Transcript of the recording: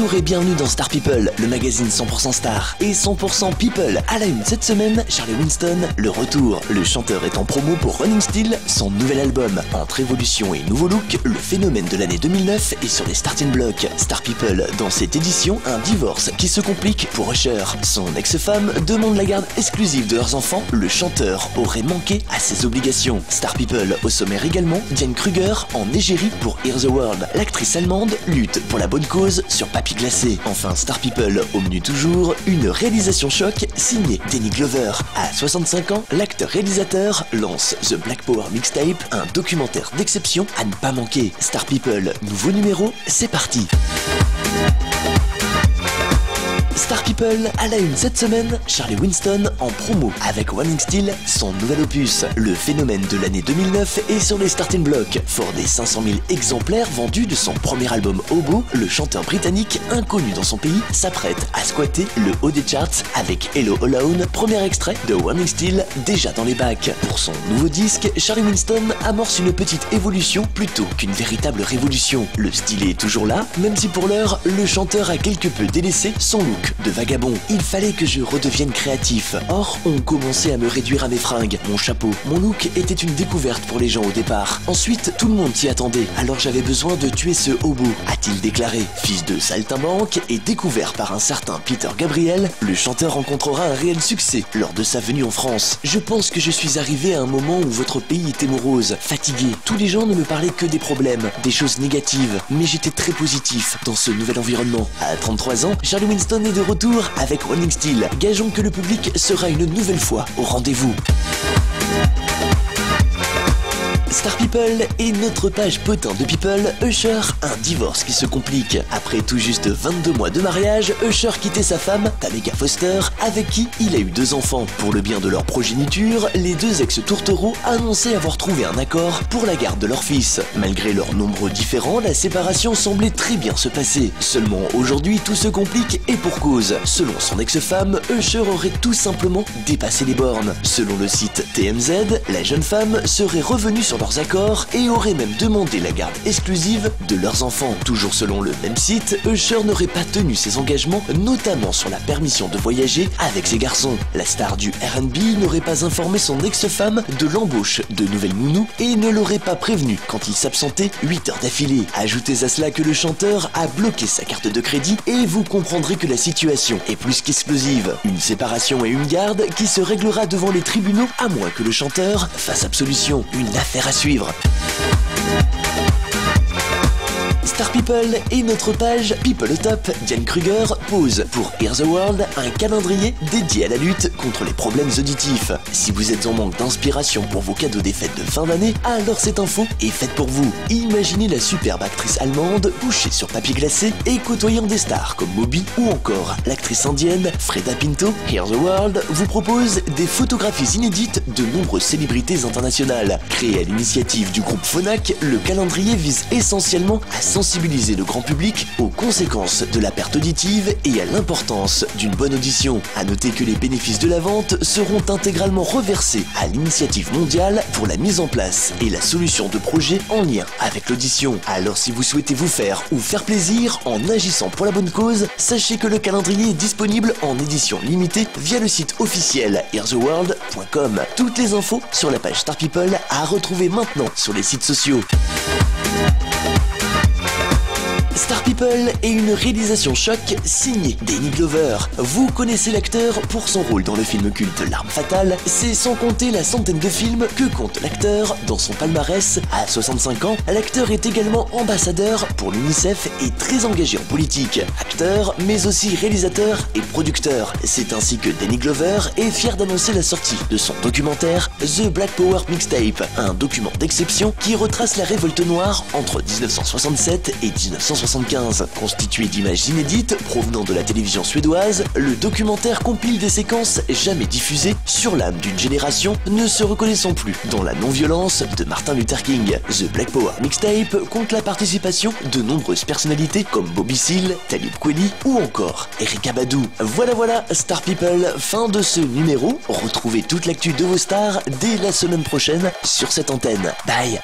Bonjour et bienvenue dans Star People, le magazine 100% star et 100% people. À la une cette semaine, Charlie Winston, le retour. Le chanteur est en promo pour Running Still, son nouvel album. Entre évolution et nouveau look, le phénomène de l'année 2009 est sur les starting blocks. Star People, dans cette édition, un divorce qui se complique pour Usher. Son ex-femme demande la garde exclusive de leurs enfants. Le chanteur aurait manqué à ses obligations. Star People, au sommaire également, Diane Kruger en égérie pour Hear the World. L'actrice allemande lutte pour la bonne cause sur papier glacé. Enfin, Star People, au menu toujours, une réalisation choc signée Danny Glover. À 65 ans, l'acteur-réalisateur lance The Black Power Mixtape, un documentaire d'exception à ne pas manquer. Star People, nouveau numéro, c'est parti. Star People, à la une cette semaine, Charlie Winston en promo avec Running Still, son nouvel opus. Le phénomène de l'année 2009 est sur les starting blocks. Fort des 500 000 exemplaires vendus de son premier album Hobo, le chanteur britannique, inconnu dans son pays, s'apprête à squatter le haut des charts avec Hello Alone, premier extrait de Running Still, déjà dans les bacs. Pour son nouveau disque, Charlie Winston amorce une petite évolution plutôt qu'une véritable révolution. Le style est toujours là, même si pour l'heure, le chanteur a quelque peu délaissé son look de vagabond. Il fallait que je redevienne créatif. Or, on commençait à me réduire à mes fringues, mon chapeau. Mon look était une découverte pour les gens au départ. Ensuite, tout le monde s'y attendait. Alors j'avais besoin de tuer ce hobo, a-t-il déclaré. Fils de saltimbanque et découvert par un certain Peter Gabriel, le chanteur rencontrera un réel succès lors de sa venue en France. Je pense que je suis arrivé à un moment où votre pays était morose, fatigué. Tous les gens ne me parlaient que des problèmes, des choses négatives. Mais j'étais très positif dans ce nouvel environnement. À 33 ans, Charlie Winston est de retour avec Running Still. Gageons que le public sera une nouvelle fois au rendez-vous. Star People et notre page potin de People, Usher, un divorce qui se complique. Après tout juste 22 mois de mariage, Usher quittait sa femme, Tameka Foster, avec qui il a eu 2 enfants. Pour le bien de leur progéniture, les 2 ex-tourtereaux annonçaient avoir trouvé un accord pour la garde de leur fils. Malgré leurs nombreux différends, la séparation semblait très bien se passer. Seulement aujourd'hui, tout se complique et pour cause. Selon son ex-femme, Usher aurait tout simplement dépassé les bornes. Selon le site TMZ, la jeune femme serait revenue sur leurs accords et auraient même demandé la garde exclusive de leurs enfants. Toujours selon le même site, Usher n'aurait pas tenu ses engagements, notamment sur la permission de voyager avec ses garçons. La star du R&B n'aurait pas informé son ex-femme de l'embauche de nouvelles nounous et ne l'aurait pas prévenu quand il s'absentait 8 heures d'affilée. Ajoutez à cela que le chanteur a bloqué sa carte de crédit et vous comprendrez que la situation est plus qu'explosive. Une séparation et une garde qui se réglera devant les tribunaux à moins que le chanteur fasse absolution. Une affaire à suivre. Star People et notre page People au top, Diane Kruger pose pour Hear the World un calendrier dédié à la lutte contre les problèmes auditifs. Si vous êtes en manque d'inspiration pour vos cadeaux des fêtes de fin d'année, alors cette info est faite pour vous. Imaginez la superbe actrice allemande couchée sur papier glacé et côtoyant des stars comme Moby ou encore l'actrice indienne Freda Pinto. Hear the World vous propose des photographies inédites de nombreuses célébrités internationales. Créé à l'initiative du groupe Phonak, le calendrier vise essentiellement à sensibiliser le grand public aux conséquences de la perte auditive et à l'importance d'une bonne audition. À noter que les bénéfices de la vente seront intégralement reversés à l'initiative mondiale pour la mise en place et la solution de projets en lien avec l'audition. Alors si vous souhaitez vous faire ou faire plaisir en agissant pour la bonne cause, sachez que le calendrier est disponible en édition limitée via le site officiel heartheworld.com. Toutes les infos sur la page Star People à retrouver maintenant sur les sites sociaux. Star People est une réalisation choc signée Danny Glover. Vous connaissez l'acteur pour son rôle dans le film culte L'Arme Fatale, c'est sans compter la centaine de films que compte l'acteur dans son palmarès. À 65 ans, l'acteur est également ambassadeur pour l'UNICEF et très engagé en politique. Acteur, mais aussi réalisateur et producteur. C'est ainsi que Danny Glover est fier d'annoncer la sortie de son documentaire The Black Power Mixtape, un document d'exception qui retrace la révolte noire entre 1967 et 1975. Constitué d'images inédites provenant de la télévision suédoise, le documentaire compile des séquences jamais diffusées sur l'âme d'une génération ne se reconnaissant plus dans la non-violence de Martin Luther King. The Black Power Mixtape compte la participation de nombreuses personnalités comme Bobby Seale, Talib Kweli ou encore Erykah Badu. Voilà, Star People, fin de ce numéro. Retrouvez toute l'actu de vos stars dès la semaine prochaine sur cette antenne. Bye.